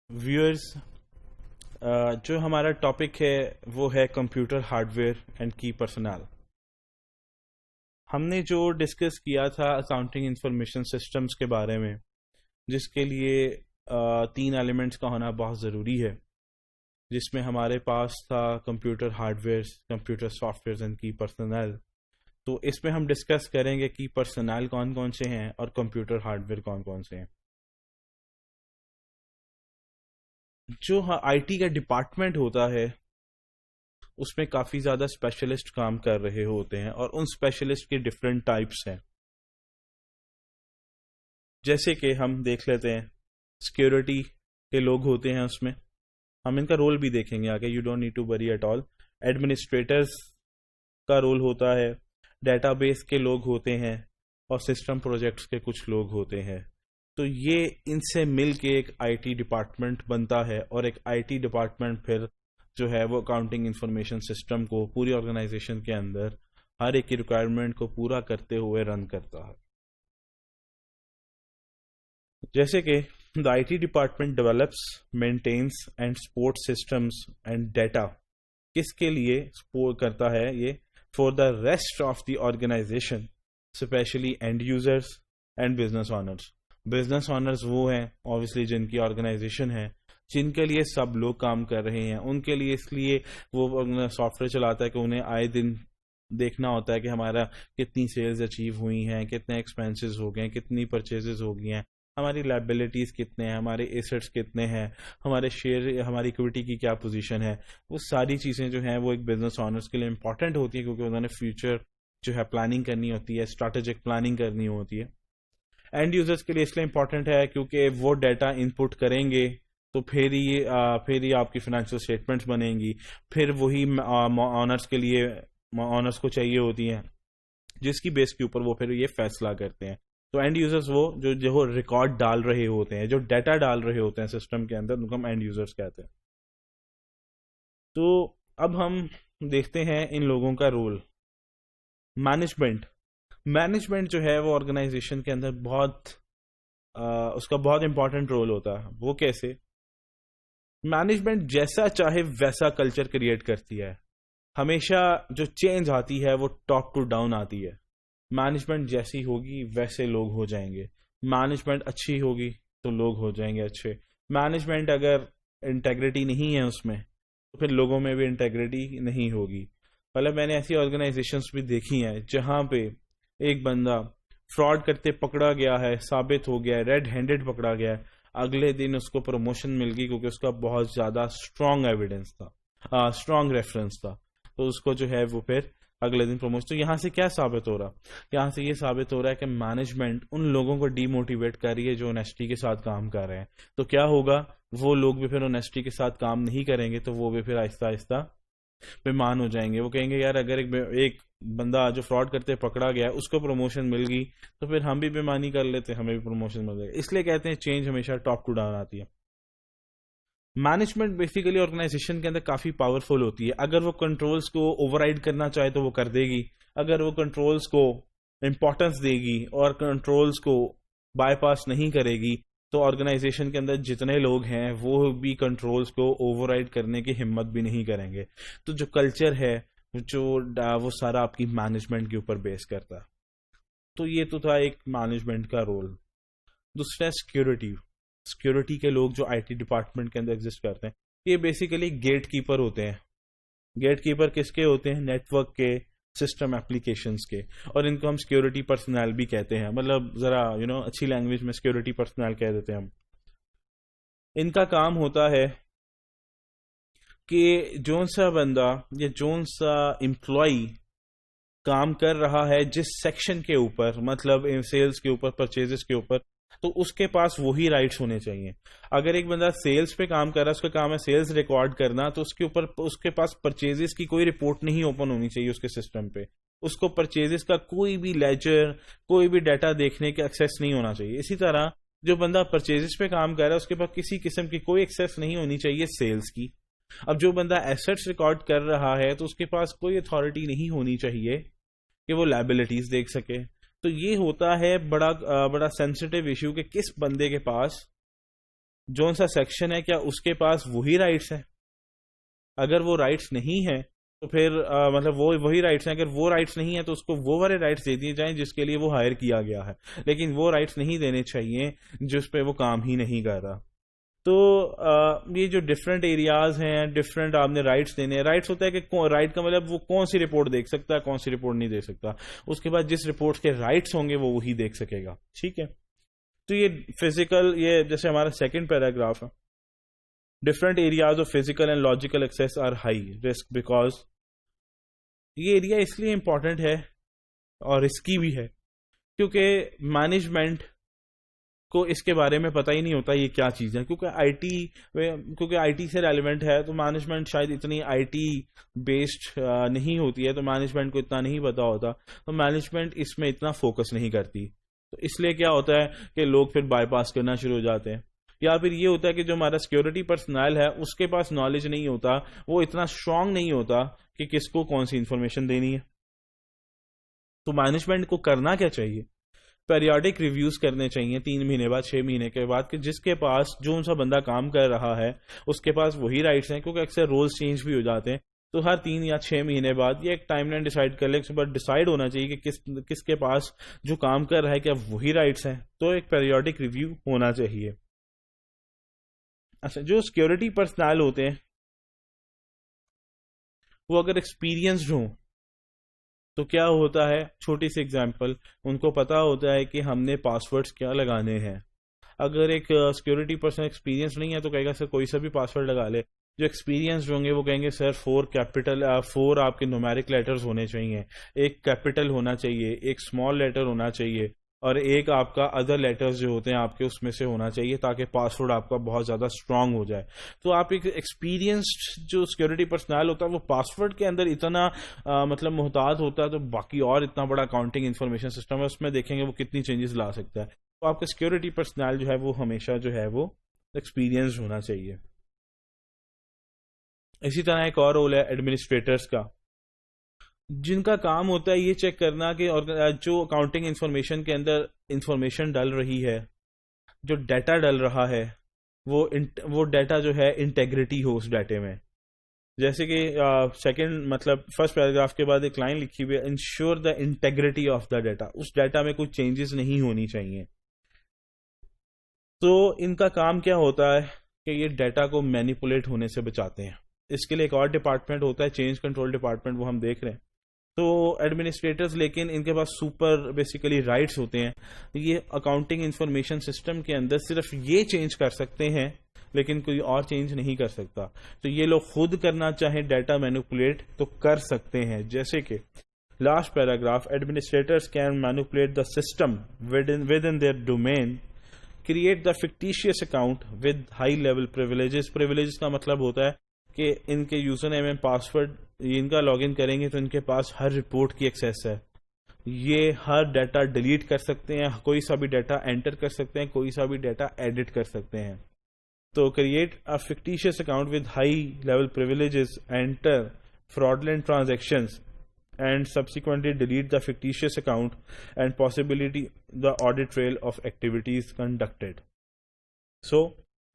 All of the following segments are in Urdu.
ویورز، جو ہمارا ٹاپک ہے وہ ہے کمپیوٹر ہارڈ ویئر اینڈ کی پرسنل. ہم نے جو ڈسکس کیا تھا اکاؤنٹنگ انفارمیشن سسٹمز کے بارے میں، جس کے لیے 3 ایلیمنٹس کا ہونا بہت ضروری ہے، جس میں ہمارے پاس تھا computer hard where, computer soft where and کی پرسنل. تو اس میں ہم ڈسکس کریں گے کی پرسنل کون کون سے ہیں اور کمپیوٹر ہارڈ ویئر کون کون سے ہیں. جو آئی ٹی کا ڈپارٹمنٹ ہوتا ہے اس میں کافی زیادہ اسپیشلسٹ کام کر رہے ہوتے ہیں، اور ان اسپیشلسٹ کے ڈفرینٹ ٹائپس ہیں. جیسے کہ ہم دیکھ لیتے ہیں سیکیورٹی کے لوگ ہوتے ہیں، اس میں ہم ان کا رول بھی دیکھیں گے آگے. You don't need to worry at all. Administrators کا رول ہوتا ہے، ڈیٹا بیس کے لوگ ہوتے ہیں، اور سسٹم پروجیکٹس کے کچھ لوگ ہوتے ہیں. تو یہ ان سے مل کے ایک آئی ٹی ڈپارٹمنٹ بنتا ہے، اور ایک آئی ٹی ڈپارٹمنٹ پھر جو ہے وہ اکاؤنٹنگ انفارمیشن سسٹم کو پوری آرگنائزیشن کے اندر ہر ایک کی ریکوائرمنٹ کو پورا کرتے ہوئے رن کرتا ہے. جیسے کہ the IT department develops, maintains and supports systems and data. کس کے لیے سپورٹ کرتا ہے یہ؟ for the rest of the organization, especially end users and business owners. Business honours وہ ہیں obviously جن کی آرگنائزیشن ہے، جن کے لیے سب لوگ کام کر رہے ہیں. ان کے لیے اس لیے وہ سافٹ ویئر چلاتا ہے کہ انہیں آئے دن دیکھنا ہوتا ہے کہ ہمارا کتنی سیلز اچیو ہوئی ہیں، کتنے ایکسپینسز ہو گئے ہیں، کتنی پرچیزز ہو گئی ہیں، ہماری لائبلٹیز کتنے ہیں، ہمارے ایسٹس کتنے ہیں، ہمارے شیئر، ہماری اکویٹی کی کیا پوزیشن ہے. وہ ساری چیزیں جو ہیں وہ ایک بزنس آنرز کے لیے امپورٹنٹ ہوتی ہیں، کیونکہ انہوں نے فیوچر جو ہے پلاننگ کرنی ہوتی ہے، اسٹریٹجک پلاننگ کرنی ہوتی ہے. اینڈ یوزرس کے لیے اس لیے امپورٹنٹ ہے کیونکہ وہ ڈیٹا ان پٹ کریں گے تو پھر ہی آپ کی فائنینشیل اسٹیٹمنٹس بنیں گی. پھر وہی آنرز کے لیے آنرز کو چاہیے ہوتی ہیں، جس کی بیس کے اوپر وہ پھر یہ فیصلہ کرتے ہیں. تو اینڈ یوزرز وہ جو ریکارڈ ڈال رہے ہوتے ہیں، جو ڈیٹا ڈال رہے ہوتے ہیں سسٹم کے اندر، ان کو ہم اینڈ یوزرز کہتے ہیں. تو اب ہم دیکھتے ہیں ان لوگوں کا رول. مینجمنٹ جو ہے وہ آرگنائزیشن کے اندر اس کا بہت امپورٹنٹ رول ہوتا ہے. وہ کیسے؟ مینجمنٹ جیسا چاہے ویسا کلچر کریٹ کرتی ہے. ہمیشہ جو چینج آتی ہے وہ ٹاپ ٹو ڈاؤن آتی ہے. مینجمنٹ جیسی ہوگی ویسے لوگ ہو جائیں گے. مینجمنٹ اچھی ہوگی تو لوگ ہو جائیں گے اچھے. مینجمنٹ اگر انٹیگریٹی نہیں ہے اس میں تو پھر لوگوں میں بھی انٹیگریٹی نہیں ہوگی. مطلب میں نے ایسی آرگنائزیشنز بھی دیکھی ہیں جہاں پہ ایک بندہ فراڈ کرتے پکڑا گیا ہے، ثابت ہو گیا ہے، ریڈ ہینڈڈ پکڑا گیا ہے، اگلے دن اس کو پروموشن مل گئی کیونکہ اس کا بہت زیادہ اسٹرانگ ایویڈنس تھا، اسٹرانگ ریفرنس تھا. تو اس کو جو ہے وہ پھر اگلے دن پروموشن. تو یہاں سے کیا ثابت ہو رہا؟ یہاں سے یہ ثابت ہو رہا ہے کہ مینجمنٹ ان لوگوں کو ڈی موٹیویٹ کر رہی ہے جو اونیسٹی کے ساتھ کام کر رہے ہیں. تو کیا ہوگا؟ وہ لوگ بھی پھر اونیسٹی کے ساتھ کام نہیں کریں گے، تو وہ بھی پھر آہستہ آہستہ بیمان ہو جائیں گے. وہ کہیں گے یار اگر ایک بندہ جو فراڈ کرتے پکڑا گیا اس کو پروموشن مل گئی تو پھر ہم بھی بیمانی کر لیتے، ہمیں بھی پروموشن مل جائے. اس لیے کہتے ہیں چینج ہمیشہ ٹاپ ٹو ڈاؤن آتی ہے. مینجمنٹ بیسیکلی آرگنائزیشن کے اندر کافی پاورفل ہوتی ہے. اگر وہ کنٹرولز کو اوور رائڈ کرنا چاہے تو وہ کر دے گی. اگر وہ کنٹرولز کو امپورٹنس دے گی اور کنٹرولز کو بائی پاس نہیں کرے گی تو آرگنائزیشن کے اندر جتنے لوگ ہیں وہ بھی کنٹرولز کو اوور رائڈ کرنے کی ہمت بھی نہیں کریں گے. تو جو کلچر ہے وہ سارا آپ کی مینجمنٹ کے اوپر بیس کرتا ہے. تو یہ تو تھا ایک مینجمنٹ کا رول. دوسرا سیکیورٹی کے لوگ جو آئی ٹی ڈپارٹمنٹ کے اندر ایگزسٹ کرتے ہیں، یہ بیسیکلی گیٹ کیپر ہوتے ہیں. گیٹ کیپر کس کے ہوتے ہیں؟ نیٹ ورک کے، سسٹم اپلیکیشنز کے. اور ان کو ہم سیکیورٹی پرسنل بھی کہتے ہیں. مطلب ذرا اچھی لینگویج میں سیکیورٹی پرسنل کہہ دیتے ہیں ہم. ان کا کام ہوتا ہے کہ جون سا بندہ یا جون سا امپلائی کام کر رہا ہے جس سیکشن کے اوپر، مطلب سیلز کے اوپر، پرچیزز کے اوپر، تو اس کے پاس وہی رائٹس ہونے چاہیے. اگر ایک بندہ سیلز پہ کام کر رہا ہے، اس کا کام ہے سیلز ریکارڈ کرنا، تو اس کے پاس پرچیزز کی کوئی رپورٹ نہیں اوپن ہونی چاہیے اس کے سسٹم پہ. اس کو پرچیزز کا کوئی بھی لیجر، کوئی بھی ڈیٹا دیکھنے کا ایکسیس نہیں ہونا چاہیے. اسی طرح جو بندہ پرچیزز پہ کام کر رہا ہے اس کے پاس کسی قسم کی کوئی ایکسیس نہیں ہونی چاہیے سیلز کی. اب جو بندہ ایسٹس ریکارڈ کر رہا ہے تو اس کے پاس کوئی اتھارٹی نہیں ہونی چاہیے کہ وہ لائبلٹیز دیکھ سکے. تو یہ ہوتا ہے بڑا سینسٹیو ایشو کہ کس بندے کے پاس جو سا سیکشن ہے کیا اس کے پاس وہی رائٹس ہیں؟ اگر وہ رائٹس نہیں ہیں تو پھر مطلب وہ وہی رائٹس ہیں. اگر وہ رائٹس نہیں ہیں تو اس کو وہ والے رائٹس دے دیے جائیں جس کے لیے وہ ہائر کیا گیا ہے, لیکن وہ رائٹس نہیں دینے چاہیے جس پہ وہ کام ہی نہیں کر رہا. تو یہ جو ڈفرینٹ ایریاز ہیں, ڈفرینٹ آپ نے رائٹس دینے ہیں. رائٹس ہوتا ہے کہ رائٹ کا مطلب وہ کون سی رپورٹ دیکھ سکتا ہے, کون سی رپورٹ نہیں دیکھ سکتا. اس کے بعد جس رپورٹ کے رائٹس ہوں گے وہ وہی دیکھ سکے گا. ٹھیک ہے, تو یہ فزیکل, یہ جیسے ہمارا سیکنڈ پیراگراف ہے, different areas of physical and logical access are high risk because. یہ ایریا اس لیے امپورٹنٹ ہے اور رسکی بھی ہے کیونکہ مینجمنٹ کو اس کے بارے میں پتہ ہی نہیں ہوتا یہ کیا چیز ہے. کیونکہ آئی ٹی سے ریلیونٹ ہے تو مینجمنٹ شاید اتنی آئی ٹی بیسڈ نہیں ہوتی ہے, تو مینجمنٹ کو اتنا نہیں پتا ہوتا, تو مینجمنٹ اس میں اتنا فوکس نہیں کرتی. تو اس لیے کیا ہوتا ہے کہ لوگ پھر بائی پاس کرنا شروع ہو جاتے ہیں. یا پھر یہ ہوتا ہے کہ جو ہمارا سیکورٹی پرسنل ہے اس کے پاس نالج نہیں ہوتا, وہ اتنا اسٹرانگ نہیں ہوتا کہ کس کو کون سی انفارمیشن دینی ہے. تو مینجمنٹ کو کرنا کیا چاہیے, پیریوڈک ریویوز کرنے چاہیے 3 مہینے بعد, 6 مہینے کے بعد, کہ جس کے پاس جو سا بندہ کام کر رہا ہے اس کے پاس وہی رائٹس ہیں. کیونکہ اکثر رولز چینج بھی ہو جاتے ہیں, تو ہر 3 یا 6 مہینے بعد یہ ایک ٹائم لائن ڈیسائیڈ کر لے. اس کے بعد ڈیسائیڈ ہونا چاہیے کہ کس کے پاس جو کام کر رہا ہے کیا وہی رائٹس ہیں. تو ایک پیریوڈک ریویو ہونا چاہیے. اچھا, جو سیکورٹی پرسنل ہوتے ہیں وہ اگر ایکسپیرینسڈ ہوں تو کیا ہوتا ہے, چھوٹی سی اگزامپل, ان کو پتا ہوتا ہے کہ ہم نے پاسورڈز کیا لگانے ہیں. اگر ایک سیکورٹی پرسن ایکسپیرینس نہیں ہے تو کہے گا سر کوئی سا بھی پاسورڈ لگا لے. جو ایکسپیرینس ہوں گے وہ کہیں گے سر 4 آپ کے نومیرک لیٹرز ہونے چاہیے, ایک کیپٹل ہونا چاہیے, ایک اسمال لیٹر ہونا چاہیے, اور ایک آپ کا ادر لیٹرز جو ہوتے ہیں آپ کے اس میں سے ہونا چاہیے, تاکہ پاسورڈ آپ کا بہت زیادہ اسٹرانگ ہو جائے. تو آپ ایک ایکسپیرینسڈ جو سیکورٹی پرسنل ہوتا ہے وہ پاسورڈ کے اندر اتنا مطلب محتاط ہوتا ہے, تو باقی اور اتنا بڑا اکاؤنٹنگ انفارمیشن سسٹم ہے اس میں دیکھیں گے وہ کتنی چینجز لا سکتا ہے. تو آپ کا سیکورٹی پرسنل جو ہے وہ ہمیشہ جو ہے وہ ایکسپیرینسڈ ہونا چاہیے. اسی طرح ایک اور رول ہے ایڈمنسٹریٹرز کا, جن کا کام ہوتا ہے یہ چیک کرنا کہ جو اکاؤنٹنگ انفارمیشن کے اندر انفارمیشن ڈل رہی ہے, جو ڈیٹا ڈل رہا ہے, وہ ڈیٹا جو ہے انٹیگریٹی ہو اس ڈیٹے میں. جیسے کہ سیکنڈ مطلب فرسٹ پیراگراف کے بعد ایک لائن لکھی ہوئی ہے, ensure the integrity of the data. اس ڈیٹا میں کوئی چینجز نہیں ہونی چاہیے. تو ان کا کام کیا ہوتا ہے کہ یہ ڈیٹا کو مینیپولیٹ ہونے سے بچاتے ہیں. اس کے لیے ایک اور ڈپارٹمنٹ ہوتا ہے, چینج کنٹرول ڈپارٹمنٹ, وہ ہم دیکھ رہے ہیں. تو ایڈمنسٹریٹرز لیکن ان کے پاس سپر بیسیکلی رائٹس ہوتے ہیں. یہ اکاؤنٹنگ انفارمیشن سسٹم کے اندر صرف یہ چینج کر سکتے ہیں لیکن کوئی اور چینج نہیں کر سکتا. تو یہ لوگ خود کرنا چاہیں ڈیٹا مینیپولیٹ تو کر سکتے ہیں. جیسے کہ last paragraph, administrators can manipulate the system with in their domain, create the fictitious account with high level privileges. Privileges کا مطلب ہوتا ہے کہ ان کے یوزر نیم اینڈ پاسورڈ ان کا لاگ ان کریں گے تو ان کے پاس ہر رپورٹ کی ایکسیس ہے. یہ ہر ڈیٹا ڈیلیٹ کر سکتے ہیں, کوئی سا بھی ڈیٹا انٹر کر سکتے ہیں, کوئی سا بھی ڈیٹا ایڈٹ کر سکتے ہیں. تو create a fictitious account with high level privileges, enter fraudulent transactions and subsequently delete the fictitious account and possibility the audit trail of activities conducted. So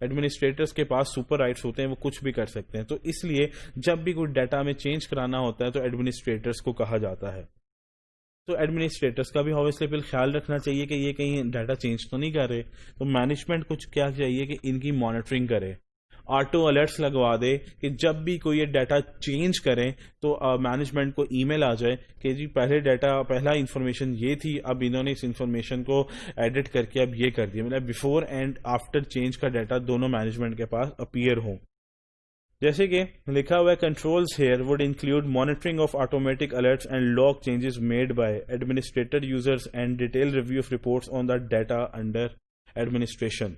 administrators کے پاس سپر رائٹس ہوتے ہیں, وہ کچھ بھی کر سکتے ہیں. تو اس لیے جب بھی کوئی ڈیٹا میں چینج کرانا ہوتا ہے تو ایڈمنسٹریٹرز کو کہا جاتا ہے. تو ایڈمنسٹریٹرز کا بھی obviously پھر خیال رکھنا چاہیے کہ یہ کہیں ڈیٹا چینج تو نہیں کر رہے. تو مینجمنٹ کچھ کیا چاہیے کہ ان کی مانیٹرنگ کرے, آٹو الرٹس لگوا دے کہ جب بھی کوئی یہ ڈیٹا چینج کریں تو مینجمنٹ کو ای میل آ جائے کہ جی پہلا انفارمیشن یہ تھی, اب انہوں نے اس انفارمیشن کو ایڈٹ کر کے اب یہ کر دیا. مطلب بیفور اینڈ آفٹر چینج کا ڈیٹا دونوں مینجمنٹ کے پاس اپیئر ہوں. جیسے کہ لکھا ہوا ہے, controls here would include monitoring of automatic alerts and log changes made by administrator users and detail review of reports on the data under administration.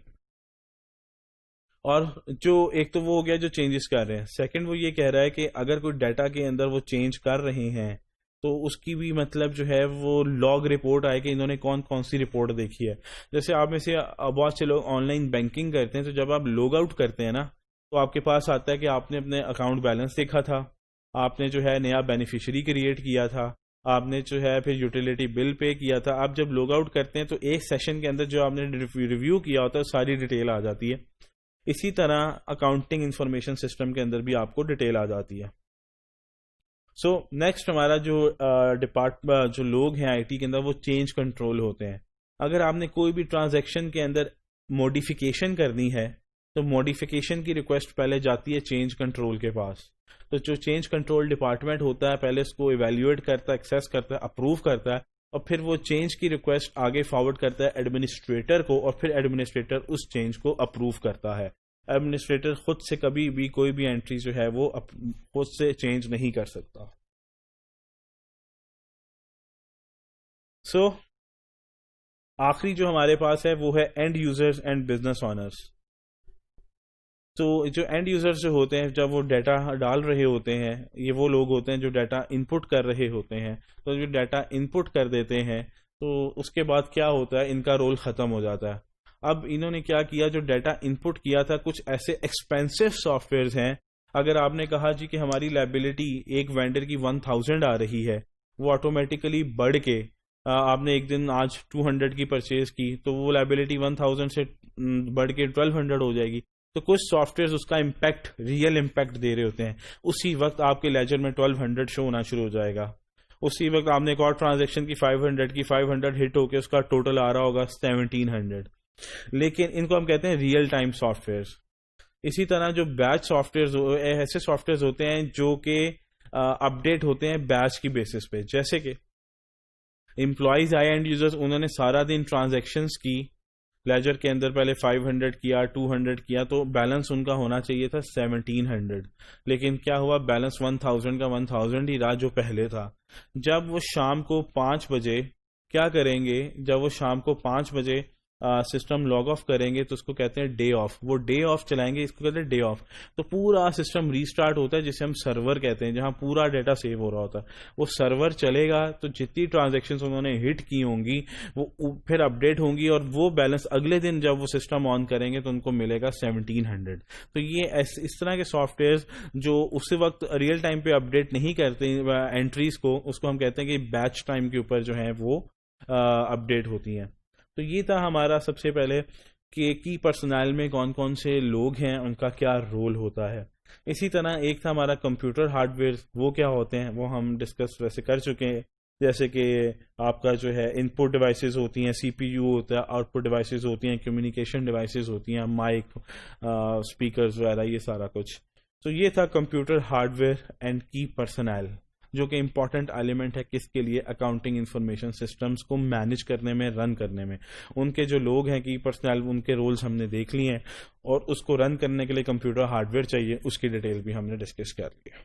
اور جو ایک تو وہ ہو گیا جو چینجز کر رہے ہیں, سیکنڈ وہ یہ کہہ رہا ہے کہ اگر کوئی ڈیٹا کے اندر وہ چینج کر رہے ہیں تو اس کی بھی مطلب جو ہے وہ لاگ رپورٹ آئے کہ انہوں نے کون کون سی رپورٹ دیکھی ہے. جیسے آپ میں سے بہت سے لوگ آن لائن بینکنگ کرتے ہیں, تو جب آپ لوگ آؤٹ کرتے ہیں نا تو آپ کے پاس آتا ہے کہ آپ نے اپنے اکاؤنٹ بیلنس دیکھا تھا, آپ نے جو ہے نیا بینیفیشری کریٹ کیا تھا, آپ نے جو ہے پھر یوٹیلیٹی بل پے کیا تھا. آپ جب لوگ آؤٹ کرتے ہیں تو ایک سیشن کے اندر جو آپ نے ریویو کیا ہوتا ہے ساری ڈیٹیل آ جاتی ہے. اسی طرح اکاؤنٹنگ انفارمیشن سسٹم کے اندر بھی آپ کو ڈیٹیل آ جاتی ہے. سو نیکسٹ ہمارا جو لوگ ہیں آئی ٹی کے اندر وہ چینج کنٹرول ہوتے ہیں. اگر آپ نے کوئی بھی ٹرانزیکشن کے اندر موڈیفیکیشن کرنی ہے تو موڈیفیکیشن کی ریکویسٹ پہلے جاتی ہے چینج کنٹرول کے پاس. تو جو چینج کنٹرول ڈپارٹمنٹ ہوتا ہے پہلے اس کو ایویلیویٹ کرتا ہے, ایکسیس کرتا ہے, اپروو کرتا ہے, اور پھر وہ چینج کی ریکویسٹ آگے فارورڈ کرتا ہے ایڈمنسٹریٹر کو, اور پھر ایڈمنسٹریٹر اس چینج کو اپروو کرتا ہے. ایڈمنسٹریٹر خود سے کبھی بھی کوئی بھی انٹری جو ہے وہ خود سے چینج نہیں کر سکتا. سو آخری جو ہمارے پاس ہے وہ ہے and users and business honours. تو جو اینڈ یوزرز جو ہوتے ہیں جب وہ ڈیٹا ڈال رہے ہوتے ہیں, یہ وہ لوگ ہوتے ہیں جو ڈیٹا ان پٹ کر رہے ہوتے ہیں. تو جو ڈیٹا ان پٹ کر دیتے ہیں تو اس کے بعد کیا ہوتا ہے, ان کا رول ختم ہو جاتا ہے. اب انہوں نے کیا کیا, جو ڈیٹا ان پٹ کیا تھا, کچھ ایسے ایکسپینسو سافٹ ویئرز ہیں. اگر آپ نے کہا جی کہ ہماری لائبلٹی ایک وینڈر کی 1000 آ رہی ہے, وہ آٹومیٹیکلی بڑھ کے آپ نے ایک دن آج 200 کی پرچیز کی تو وہ لائبلٹی 1000 سے بڑھ کے 1200 ہو جائے گی. تو کچھ سافٹ ویئر اس کا امپیکٹ, ریئل امپیکٹ دے رہے ہوتے ہیں. اسی وقت آپ کے لیجر میں 1200 شو ہونا شروع ہو جائے گا. اسی وقت آپ نے ایک اور ٹرانزیکشن کی 500 ہٹ ہو کے اس کا ٹوٹل آ رہا ہوگا 1700. لیکن ان کو ہم کہتے ہیں ریئل ٹائم سافٹ ویئر. اسی طرح جو بیچ سافٹ ویئر, ایسے سافٹ ویئر ہوتے ہیں جو کہ اپڈیٹ ہوتے ہیں بیچ کی بیسس پہ. جیسے کہ امپلائیز آئے اینڈ یوزرز, انہوں نے سارا دن ٹرانزیکشنز کی, لیجر کے اندر پہلے 500 کیا, 200 کیا, تو بیلنس ان کا ہونا چاہیے تھا 1700. لیکن کیا ہوا, بیلنس 1000 کا 1000 ہی رہا جو پہلے تھا. جب وہ شام کو 5 بجے کیا کریں گے, جب وہ شام کو 5 بجے سسٹم لاگ آف کریں گے تو اس کو کہتے ہیں ڈے آف. وہ ڈے آف چلائیں گے, اس کو کہتے ہیں ڈے آف. تو پورا سسٹم ریسٹارٹ ہوتا ہے جسے ہم سرور کہتے ہیں, جہاں پورا ڈیٹا سیو ہو رہا ہوتا ہے. وہ سرور چلے گا تو جتنی ٹرانزیکشنز انہوں نے ہٹ کی ہوں گی وہ پھر اپڈیٹ ہوں گی, اور وہ بیلنس اگلے دن جب وہ سسٹم آن کریں گے تو ان کو ملے گا 1700. تو یہ اس طرح کے سافٹ ویئر جو اسی وقت ریئل ٹائم پہ اپڈیٹ نہیں کرتے انٹریز کو, اس کو ہم کہتے ہیں کہ بیچ ٹائم کے اوپر جو ہیں وہ اپڈیٹ ہوتی ہیں. تو یہ تھا ہمارا سب سے پہلے کہ کی پرسنل میں کون کون سے لوگ ہیں, ان کا کیا رول ہوتا ہے. اسی طرح ایک تھا ہمارا کمپیوٹر ہارڈ ویئر, وہ کیا ہوتے ہیں وہ ہم ڈسکس ویسے کر چکے ہیں. جیسے کہ آپ کا جو ہے ان پٹ ڈیوائسز ہوتی ہیں, سی پی یو ہوتا ہے, آؤٹ پٹ ڈیوائسز ہوتی ہیں, کمیونیکیشن ڈیوائسز ہوتی ہیں, مائک, اسپیکرز وغیرہ, یہ سارا کچھ. تو یہ تھا کمپیوٹر ہارڈ ویئر اینڈ کی پرسنل, جو کہ امپورٹنٹ ایلیمنٹ ہے کس کے لیے, اکاؤنٹنگ انفارمیشن سسٹمز کو مینیج کرنے میں, رن کرنے میں. ان کے جو لوگ ہیں کی پرسنل, ان کے رولز ہم نے دیکھ لیے ہیں, اور اس کو رن کرنے کے لیے کمپیوٹر ہارڈ ویئر چاہیے, اس کی ڈیٹیل بھی ہم نے ڈسکس کر لی ہے.